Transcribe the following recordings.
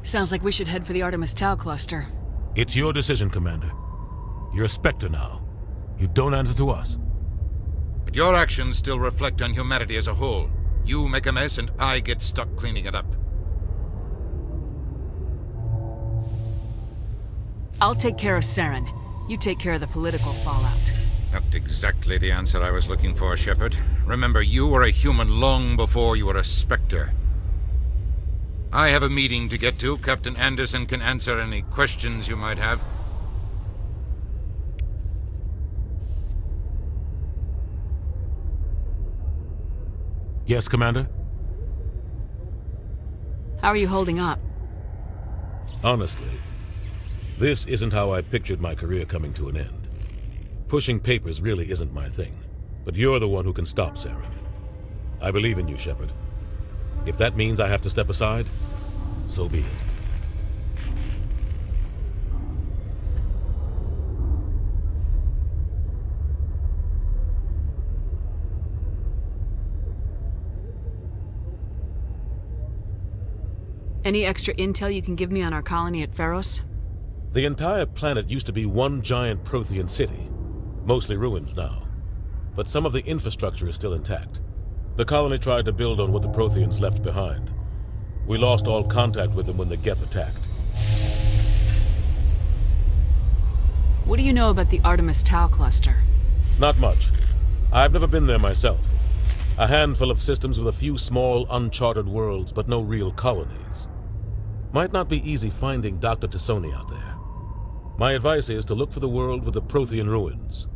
Sounds like we should head for the Artemis Tau cluster. It's your decision, Commander. You're a Spectre now. You don't answer to us. But your actions still reflect on humanity as a whole. You make a mess and I get stuck cleaning it up. I'll take care of Saren. You take care of the political fallout. Not exactly the answer I was looking for, Shepard. Remember, you were a human long before you were a Spectre. I have a meeting to get to. Captain Anderson can answer any questions you might have. Yes, Commander? How are you holding up? Honestly, this isn't how I pictured my career coming to an end. Pushing papers really isn't my thing, but you're the one who can stop Saren. I believe in you, Shepard. If that means I have to step aside, so be it. Any extra intel you can give me on our colony at Pharos? The entire planet used to be one giant Prothean city, mostly ruins now. But some of the infrastructure is still intact. The colony tried to build on what the Protheans left behind. We lost all contact with them when the Geth attacked. What do you know about the Artemis Tau cluster? Not much. I've never been there myself. A handful of systems with a few small, uncharted worlds, but no real colonies. Might not be easy finding Dr. T'Soni out there. My advice is to look for the world with the Prothean ruins.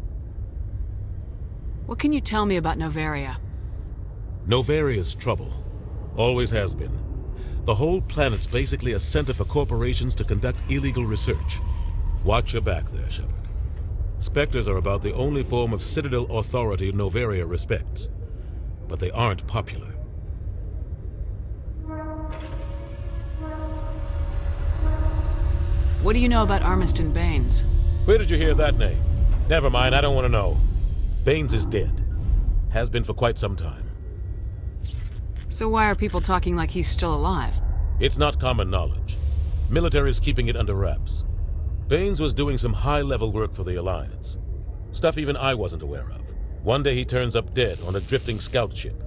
What can you tell me about Novaria? Novaria's trouble. Always has been. The whole planet's basically a center for corporations to conduct illegal research. Watch your back there, Shepard. Spectres are about the only form of Citadel authority Novaria respects. But they aren't popular. What do you know about Armiston Baines? Where did you hear that name? Never mind, I don't want to know. Baines is dead. Has been for quite some time. So why are people talking like he's still alive? It's not common knowledge. Military's keeping it under wraps. Baines was doing some high-level work for the Alliance. Stuff even I wasn't aware of. One day he turns up dead on a drifting scout ship.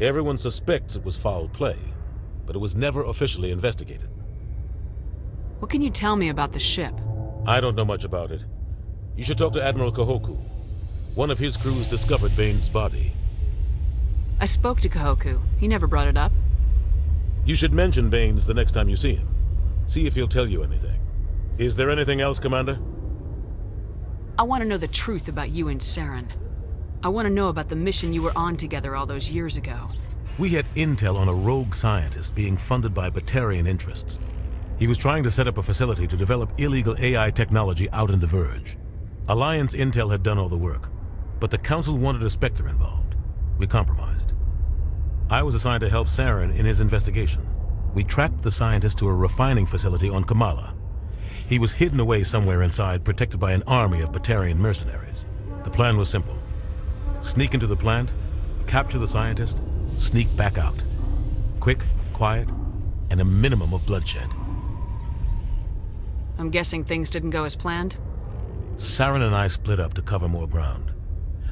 Everyone suspects it was foul play, but it was never officially investigated. What can you tell me about the ship? I don't know much about it. You should talk to Admiral Kahoku. One of his crews discovered Baines' body. I spoke to Kahoku. He never brought it up. You should mention Baines the next time you see him. See if he'll tell you anything. Is there anything else, Commander? I want to know the truth about you and Saren. I want to know about the mission you were on together all those years ago. We had intel on a rogue scientist being funded by Batarian interests. He was trying to set up a facility to develop illegal AI technology out in the Verge. Alliance intel had done all the work, but the Council wanted a Spectre involved. We compromised. I was assigned to help Saren in his investigation. We tracked the scientist to a refining facility on Kamala. He was hidden away somewhere inside, protected by an army of Batarian mercenaries. The plan was simple. Sneak into the plant, capture the scientist, sneak back out. Quick, quiet, and a minimum of bloodshed. I'm guessing things didn't go as planned? Saren and I split up to cover more ground.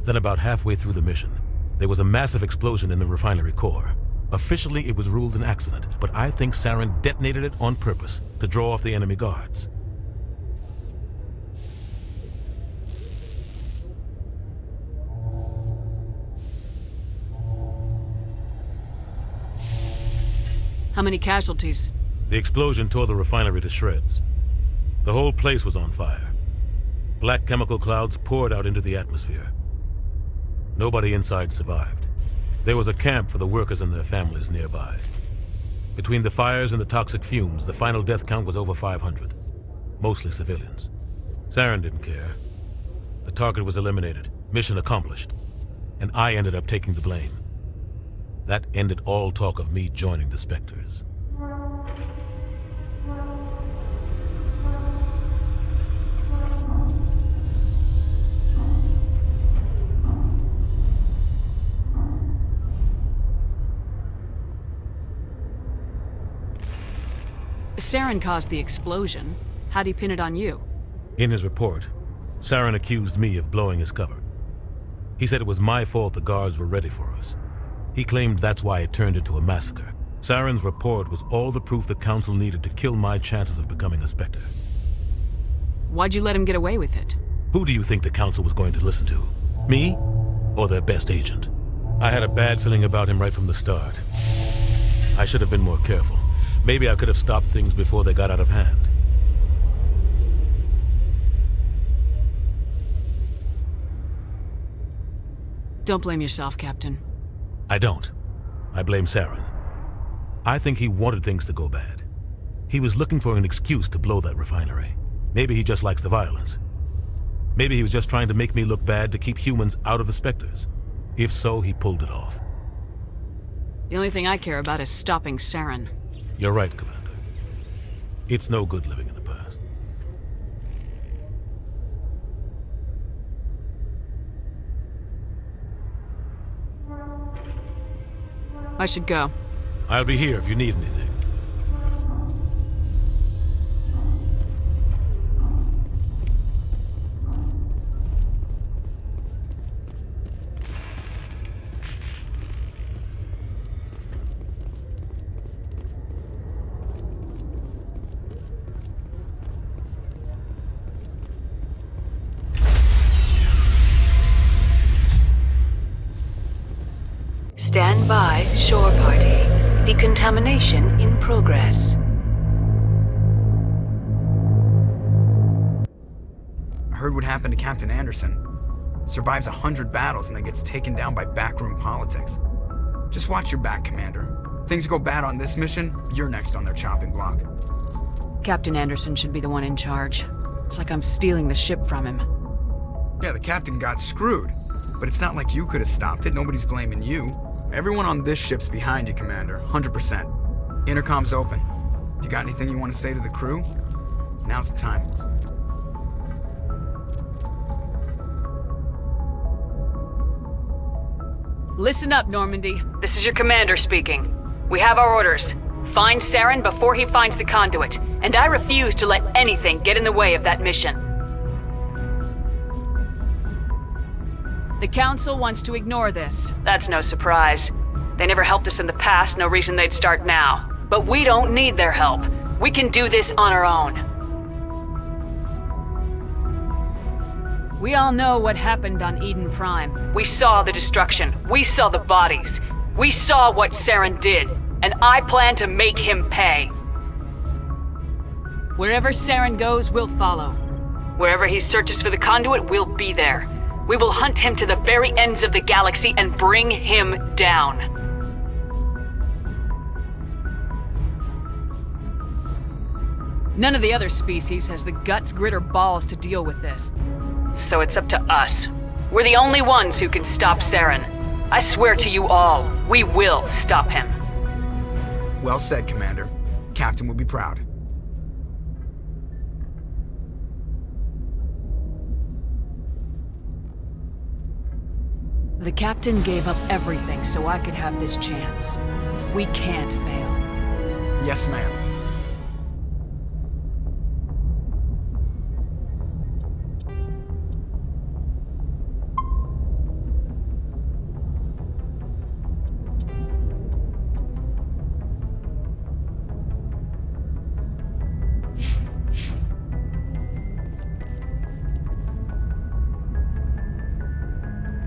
Then about halfway through the mission, there was a massive explosion in the refinery core. Officially, it was ruled an accident, but I think Saren detonated it on purpose to draw off the enemy guards. How many casualties? The explosion tore the refinery to shreds. The whole place was on fire. Black chemical clouds poured out into the atmosphere. Nobody inside survived. There was a camp for the workers and their families nearby. Between the fires and the toxic fumes, the final death count was over 500. Mostly civilians. Saren didn't care. The target was eliminated, mission accomplished. And I ended up taking the blame. That ended all talk of me joining the Spectres. Saren caused the explosion. How'd he pin it on you? In his report, Saren accused me of blowing his cover. He said it was my fault the guards were ready for us. He claimed that's why it turned into a massacre. Saren's report was all the proof the Council needed to kill my chances of becoming a Spectre. Why'd you let him get away with it? Who do you think the Council was going to listen to? Me? Or their best agent? I had a bad feeling about him right from the start. I should have been more careful. Maybe I could have stopped things before they got out of hand. Don't blame yourself, Captain. I don't. I blame Saren. I think he wanted things to go bad. He was looking for an excuse to blow that refinery. Maybe he just likes the violence. Maybe he was just trying to make me look bad to keep humans out of the Spectres. If so, he pulled it off. The only thing I care about is stopping Saren. You're right, Commander. It's no good living in the past. I should go. I'll be here if you need anything. Stand by, shore party. Decontamination in progress. I heard what happened to Captain Anderson. Survives 100 battles and then gets taken down by backroom politics. Just watch your back, Commander. Things go bad on this mission, you're next on their chopping block. Captain Anderson should be the one in charge. It's like I'm stealing the ship from him. Yeah, the captain got screwed. But it's not like you could have stopped it. Nobody's blaming you. Everyone on this ship's behind you, Commander. 100%. Intercom's open. If you got anything you want to say to the crew, now's the time. Listen up, Normandy. This is your commander speaking. We have our orders. Find Saren before he finds the conduit, and I refuse to let anything get in the way of that mission. The Council wants to ignore this. That's no surprise. They never helped us in the past, no reason they'd start now. But we don't need their help. We can do this on our own. We all know what happened on Eden Prime. We saw the destruction. We saw the bodies. We saw what Saren did. And I plan to make him pay. Wherever Saren goes, we'll follow. Wherever he searches for the conduit, we'll be there. We will hunt him to the very ends of the galaxy and bring him down. None of the other species has the guts, grit, or balls to deal with this. So it's up to us. We're the only ones who can stop Saren. I swear to you all, we will stop him. Well said, Commander. Captain will be proud. The Captain gave up everything so I could have this chance. We can't fail. Yes, ma'am.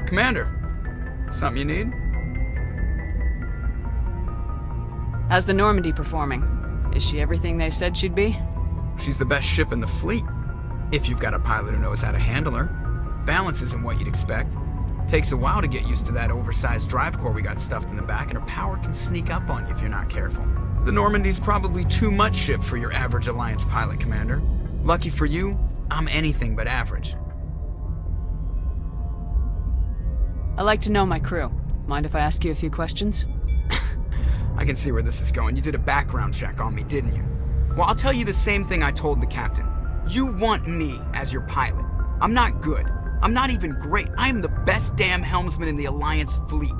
Commander, something you need? How's the Normandy performing? Is she everything they said she'd be? She's the best ship in the fleet. If you've got a pilot who knows how to handle her. Balance isn't what you'd expect. Takes a while to get used to that oversized drive core we got stuffed in the back, and her power can sneak up on you if you're not careful. The Normandy's probably too much ship for your average Alliance pilot, Commander. Lucky for you, I'm anything but average. I like to know my crew. Mind if I ask you a few questions? I can see where this is going. You did a background check on me, didn't you? Well, I'll tell you the same thing I told the captain. You want me as your pilot. I'm not good. I'm not even great. I am the best damn helmsman in the Alliance fleet.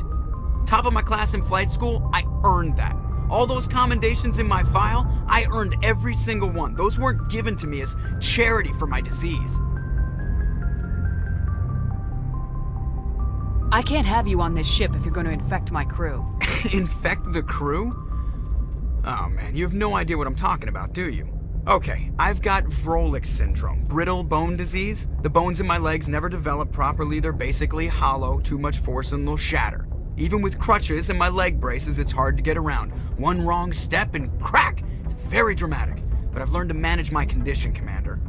Top of my class in flight school, I earned that. All those commendations in my file, I earned every single one. Those weren't given to me as charity for my disease. I can't have you on this ship if you're going to infect my crew. Infect the crew? Oh man, you have no idea what I'm talking about, do you? Okay, I've got Vrolik syndrome, brittle bone disease. The bones in my legs never develop properly, they're basically hollow, too much force and they'll shatter. Even with crutches and my leg braces, it's hard to get around. One wrong step and crack! It's very dramatic, but I've learned to manage my condition, Commander.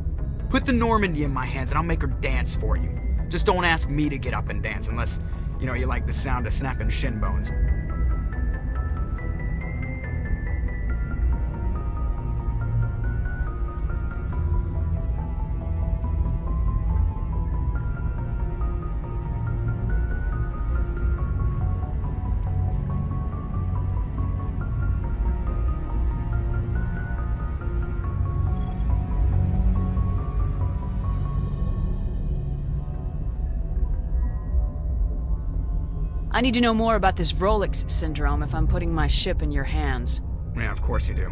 Put the Normandy in my hands and I'll make her dance for you. Just don't ask me to get up and dance unless, you like the sound of snapping shin bones. I need to know more about this Vrolik syndrome if I'm putting my ship in your hands. Yeah, of course you do.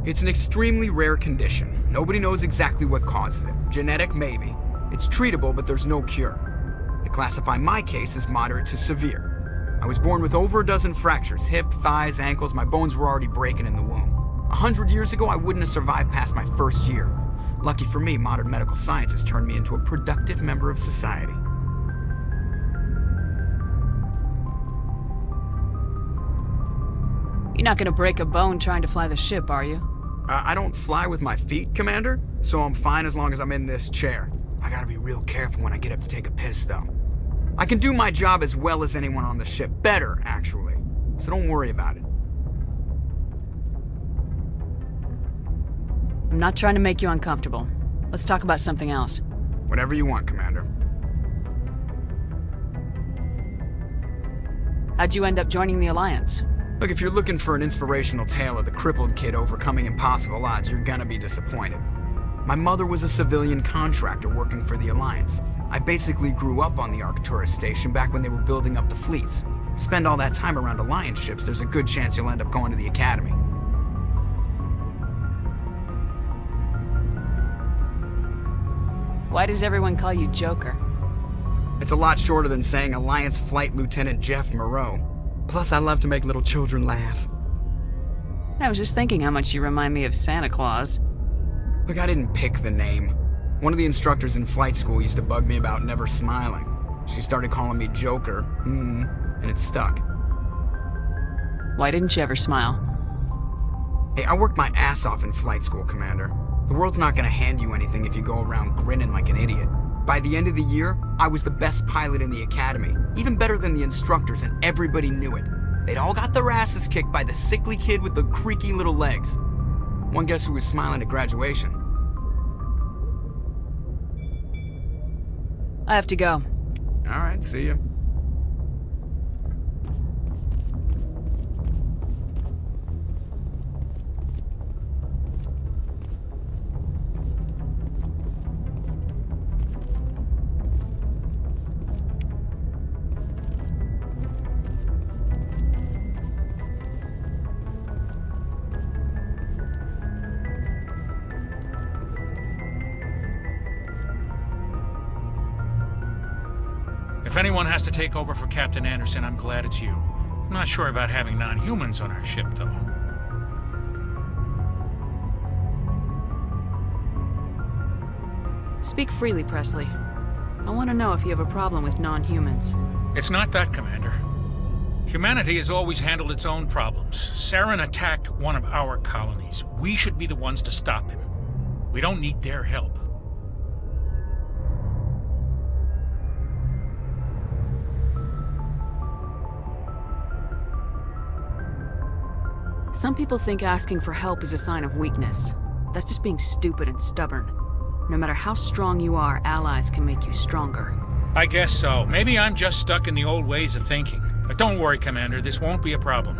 It's an extremely rare condition. Nobody knows exactly what causes it. Genetic, maybe. It's treatable, but there's no cure. They classify my case as moderate to severe. I was born with over a dozen fractures, hip, thighs, ankles. My bones were already breaking in the womb. 100 years ago, I wouldn't have survived past my first year. Lucky for me, modern medical science has turned me into a productive member of society. You're not gonna break a bone trying to fly the ship, are you? I don't fly with my feet, Commander, so I'm fine as long as I'm in this chair. I gotta be real careful when I get up to take a piss, though. I can do my job as well as anyone on the ship. Better, actually. So don't worry about it. I'm not trying to make you uncomfortable. Let's talk about something else. Whatever you want, Commander. How'd you end up joining the Alliance? Look, if you're looking for an inspirational tale of the crippled kid overcoming impossible odds, you're gonna be disappointed. My mother was a civilian contractor working for the Alliance. I basically grew up on the Arcturus station back when they were building up the fleets. Spend all that time around Alliance ships, there's a good chance you'll end up going to the Academy. Why does everyone call you Joker? It's a lot shorter than saying Alliance Flight Lieutenant Jeff Moreau. Plus, I love to make little children laugh. I was just thinking how much you remind me of Santa Claus. Look, I didn't pick the name. One of the instructors in flight school used to bug me about never smiling. She started calling me Joker, and it stuck. Why didn't you ever smile? Hey, I worked my ass off in flight school, Commander. The world's not gonna hand you anything if you go around grinning like an idiot. By the end of the year, I was the best pilot in the Academy, even better than the instructors, and everybody knew it. They'd all got their asses kicked by the sickly kid with the creaky little legs. One guess who was smiling at graduation? I have to go. All right, see ya. If anyone has to take over for Captain Anderson, I'm glad it's you. I'm not sure about having non-humans on our ship, though. Speak freely, Presley. I want to know if you have a problem with non-humans. It's not that, Commander. Humanity has always handled its own problems. Saren attacked one of our colonies. We should be the ones to stop him. We don't need their help. Some people think asking for help is a sign of weakness. That's just being stupid and stubborn. No matter how strong you are, allies can make you stronger. I guess so. Maybe I'm just stuck in the old ways of thinking. But don't worry, Commander, this won't be a problem.